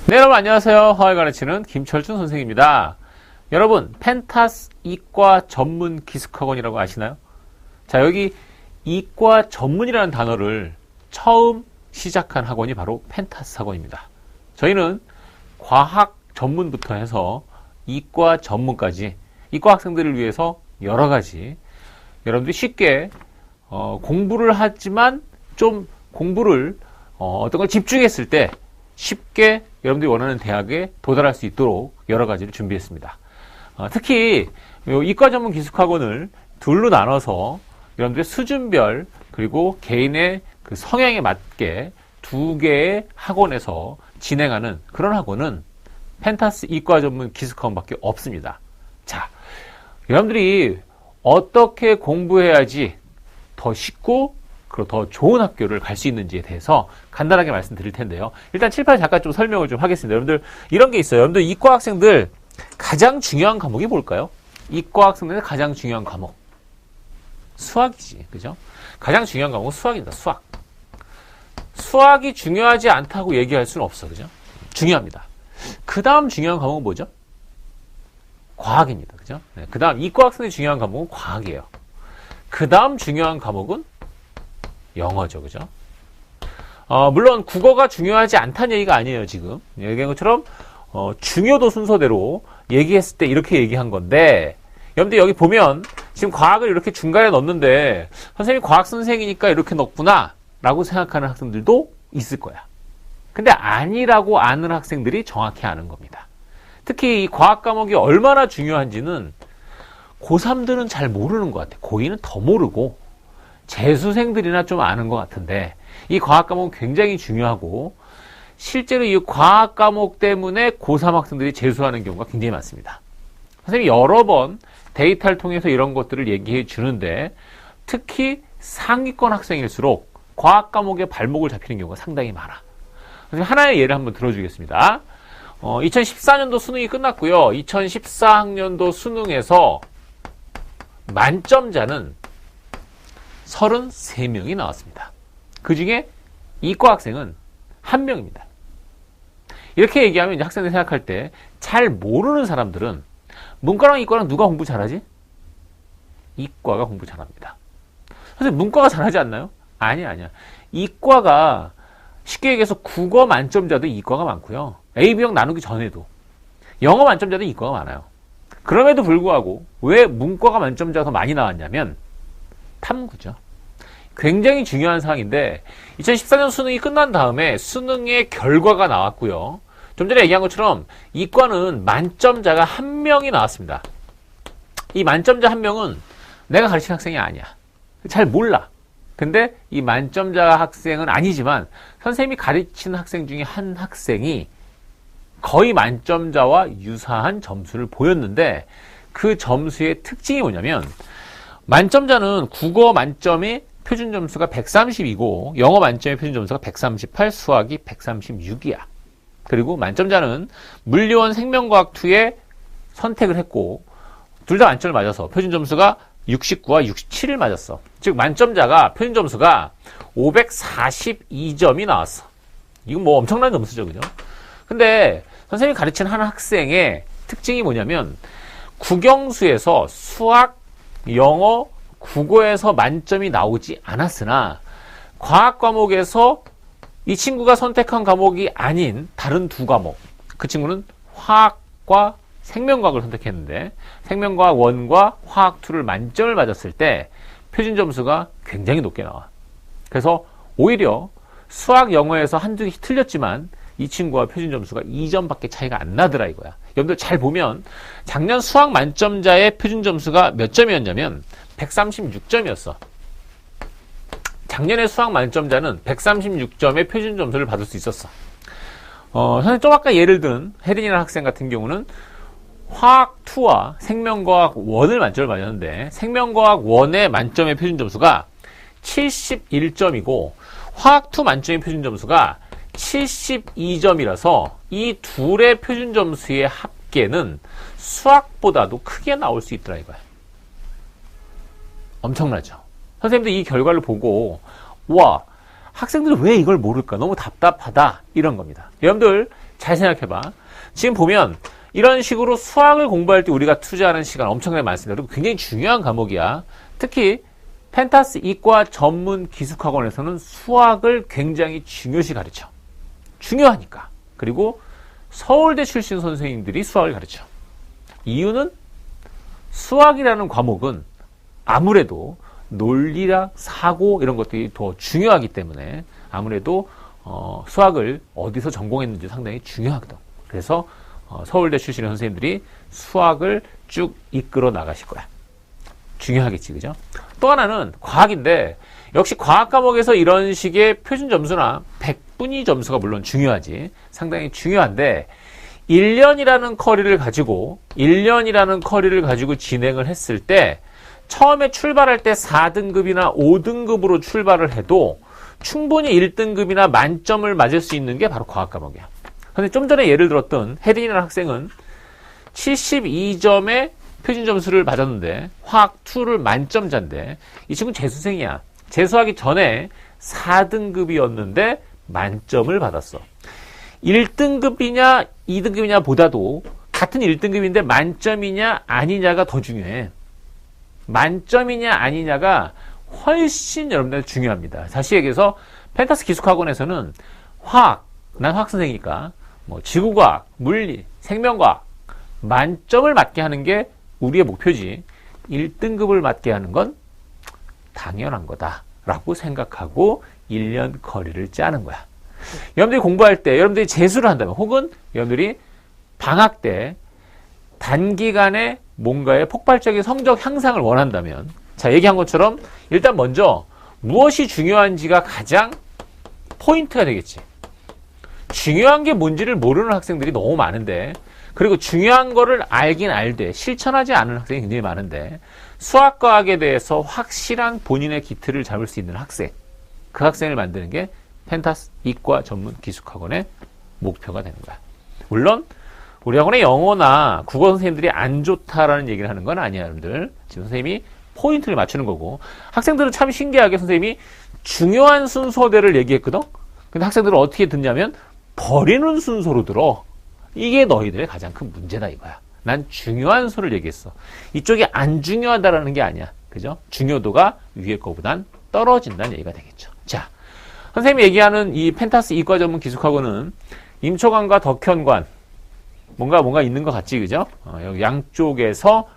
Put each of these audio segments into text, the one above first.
네, 여러분 안녕하세요. 화를 가르치는 김철준 선생입니다. 여러분, 펜타스 이과 전문 기숙학원이라고 아시나요? 자, 여기 이과 전문이라는 단어를 처음 시작한 학원이 바로 펜타스 학원입니다. 저희는 과학 전문부터 해서 이과 전문까지 이과 학생들을 위해서 여러 가지 여러분들이 쉽게 공부를 하지만 좀 공부를 어떤 걸 집중했을 때 쉽게 여러분들이 원하는 대학에 도달할 수 있도록 여러 가지를 준비했습니다. 특히 이과 전문 기숙학원을 둘로 나눠서 여러분들의 수준별 그리고 개인의 그 성향에 맞게 두 개의 학원에서 진행하는 그런 학원은 펜타스 이과 전문 기숙학원밖에 없습니다. 자, 여러분들이 어떻게 공부해야지 더 쉽고 그리고 더 좋은 학교를 갈 수 있는지에 대해서 간단하게 말씀드릴 텐데요. 일단 칠판에 잠깐 좀 설명을 좀 하겠습니다. 여러분들 이런 게 있어요. 여러분들 이과 학생들 가장 중요한 과목이 뭘까요? 이과 학생들의 가장 중요한 과목 수학이지, 그죠? 가장 중요한 과목은 수학입니다. 수학. 수학이 중요하지 않다고 얘기할 수는 없어, 그죠? 중요합니다. 그 다음 중요한 과목은 뭐죠? 과학입니다, 그죠? 네, 그 다음 이과 학생들이 중요한 과목은 과학이에요. 그 다음 중요한 과목은 영어죠, 그죠? 물론 국어가 중요하지 않다는 얘기가 아니에요, 지금. 얘기한 것처럼 중요도 순서대로 얘기했을 때 이렇게 얘기한 건데, 여러분들 여기 보면 지금 과학을 이렇게 중간에 넣었는데 선생님이 과학 선생이니까 이렇게 넣었구나 라고 생각하는 학생들도 있을 거야. 근데 아니라고 아는 학생들이 정확히 아는 겁니다. 특히 이 과학 과목이 얼마나 중요한지는 고3들은 잘 모르는 것 같아요. 고2는 더 모르고 재수생들이나 좀 아는 것 같은데 이 과학 과목은 굉장히 중요하고 실제로 이 과학 과목 때문에 고3 학생들이 재수하는 경우가 굉장히 많습니다. 선생님이 여러 번 데이터를 통해서 이런 것들을 얘기해 주는데 특히 상위권 학생일수록 과학 과목에 발목을 잡히는 경우가 상당히 많아. 선생님 하나의 예를 한번 들어주겠습니다. 2014년도 수능이 끝났고요. 2014학년도 수능에서 만점자는 33명이 나왔습니다. 그 중에 이과 학생은 1명입니다. 이렇게 얘기하면 이제 학생들이 생각할 때 잘 모르는 사람들은 문과랑 이과랑 누가 공부 잘하지? 이과가 공부 잘합니다. 선생님 문과가 잘하지 않나요? 아니야. 이과가 쉽게 얘기해서 국어 만점자도 이과가 많고요. A, B형 나누기 전에도 영어 만점자도 이과가 많아요. 그럼에도 불구하고 왜 문과가 만점자가 더 많이 나왔냐면 탐구죠. 굉장히 중요한 사항인데 2014년 수능이 끝난 다음에 수능의 결과가 나왔고요. 좀 전에 얘기한 것처럼 이과는 만점자가 1명이 나왔습니다. 이 만점자 1명은 내가 가르친 학생이 아니야. 잘 몰라. 근데 이 만점자 학생은 아니지만 선생님이 가르치는 학생 중에 한 학생이 거의 만점자와 유사한 점수를 보였는데 그 점수의 특징이 뭐냐면 만점자는 국어 만점의 표준 점수가 130이고 영어 만점의 표준 점수가 138, 수학이 136이야. 그리고 만점자는 물리원 생명과학 2에 선택을 했고 둘 다 만점을 맞아서 표준 점수가 69와 67을 맞았어. 즉 만점자가 표준 점수가 542점이 나왔어. 이건 뭐 엄청난 점수죠, 그죠? 근데 선생님이 가르치는 한 학생의 특징이 뭐냐면 국영수에서 수학, 영어, 국어에서 만점이 나오지 않았으나 과학 과목에서 이 친구가 선택한 과목이 아닌 다른 두 과목, 그 친구는 화학과 생명과학을 선택했는데 생명과학 1과 화학 2를 만점을 맞았을 때 표준 점수가 굉장히 높게 나와. 그래서 오히려 수학, 영어에서 한두 개 틀렸지만 이 친구와 표준 점수가 2점밖에 차이가 안 나더라 이거야. 여러분들 잘 보면 작년 수학 만점자의 표준 점수가 몇 점이었냐면 136점이었어. 작년에 수학 만점자는 136점의 표준 점수를 받을 수 있었어. 선생님 좀 아까 예를 든 혜린이라는 학생 같은 경우는 화학 2와 생명과학 1을 만점을 맞았는데 생명과학 1의 만점의 표준 점수가 71점이고 화학 2 만점의 표준 점수가 72점이라서 이 둘의 표준 점수의 합계는 수학보다도 크게 나올 수 있더라 이거야. 엄청나죠. 선생님들 이 결과를 보고 와 학생들이 왜 이걸 모를까 너무 답답하다 이런 겁니다. 여러분들 잘 생각해봐. 지금 보면 이런 식으로 수학을 공부할 때 우리가 투자하는 시간 엄청나게 많습니다. 그리고 굉장히 중요한 과목이야. 특히 펜타스 이과 전문 기숙학원에서는 수학을 굉장히 중요시 가르쳐. 중요하니까. 그리고 서울대 출신 선생님들이 수학을 가르쳐. 이유는 수학이라는 과목은 아무래도 논리랑 사고 이런 것들이 더 중요하기 때문에 아무래도 수학을 어디서 전공했는지 상당히 중요하거든. 그래서 서울대 출신의 선생님들이 수학을 쭉 이끌어 나가실 거야. 중요하겠지, 그죠? 또 하나는 과학인데 역시 과학 과목에서 이런 식의 표준 점수나 백분위 점수가 물론 중요하지. 상당히 중요한데 1년이라는 커리를 가지고 진행을 했을 때 처음에 출발할 때 4등급이나 5등급으로 출발을 해도 충분히 1등급이나 만점을 맞을 수 있는 게 바로 과학 과목이야. 근데 좀 전에 예를 들었던 혜린이라는 학생은 72점의 표준 점수를 받았는데 화학 2를 만점자인데 이 친구는 재수생이야. 재수하기 전에 4등급이었는데 만점을 받았어. 1등급이냐 2등급이냐 보다도 같은 1등급인데 만점이냐 아니냐가 더 중요해. 만점이냐 아니냐가 훨씬 여러분들 중요합니다. 다시 얘기해서 펜타스 기숙학원에서는 화학, 난 화학 선생이니까 뭐 지구과학, 물리, 생명과학 만점을 맞게 하는 게 우리의 목표지 1등급을 맞게 하는 건 당연한 거다라고 생각하고 1년 커리를 짜는 거야. 여러분들이 공부할 때 여러분들이 재수를 한다면 혹은 여러분들이 방학 때 단기간에 뭔가의 폭발적인 성적 향상을 원한다면 자, 얘기한 것처럼 일단 먼저 무엇이 중요한지가 가장 포인트가 되겠지. 중요한 게 뭔지를 모르는 학생들이 너무 많은데 그리고 중요한 거를 알긴 알되 실천하지 않은 학생이 굉장히 많은데 수학과학에 대해서 확실한 본인의 기틀을 잡을 수 있는 학생 그 학생을 만드는 게 펜타스 이과 전문 기숙학원의 목표가 되는 거야. 물론 우리 학원의 영어나 국어 선생님들이 안 좋다라는 얘기를 하는 건 아니야, 여러분들. 지금 선생님이 포인트를 맞추는 거고 학생들은 참 신기하게 선생님이 중요한 순서대를 얘기했거든. 근데 학생들은 어떻게 듣냐면 버리는 순서로 들어. 이게 너희들의 가장 큰 문제다 이거야. 난 중요한 순서를 얘기했어. 이쪽이 안 중요하다라는 게 아니야. 그죠? 중요도가 위에 거보단 떨어진다는 얘기가 되겠죠. 자, 선생님이 얘기하는 이 펜타스 이과 전문 기숙학원은 임초관과 덕현관 뭔가 있는 것 같지, 그죠? 여기 양쪽에서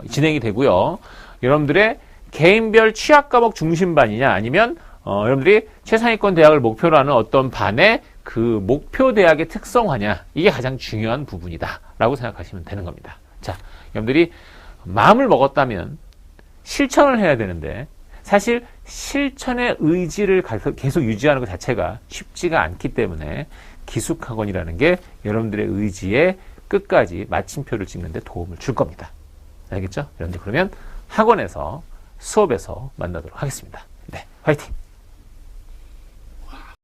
진행이 되고요. 여러분들의 개인별 취약 과목 중심반이냐 아니면 여러분들이 최상위권 대학을 목표로 하는 어떤 반의 그 목표 대학의 특성화냐 이게 가장 중요한 부분이다 라고 생각하시면 되는 겁니다. 자, 여러분들이 마음을 먹었다면 실천을 해야 되는데 사실 실천의 의지를 계속 유지하는 것 자체가 쉽지가 않기 때문에 기숙학원이라는 게 여러분들의 의지에 끝까지 마침표를 찍는 데 도움을 줄 겁니다. 알겠죠? 여러분들 그러면 학원에서 수업에서 만나도록 하겠습니다. 네, 화이팅!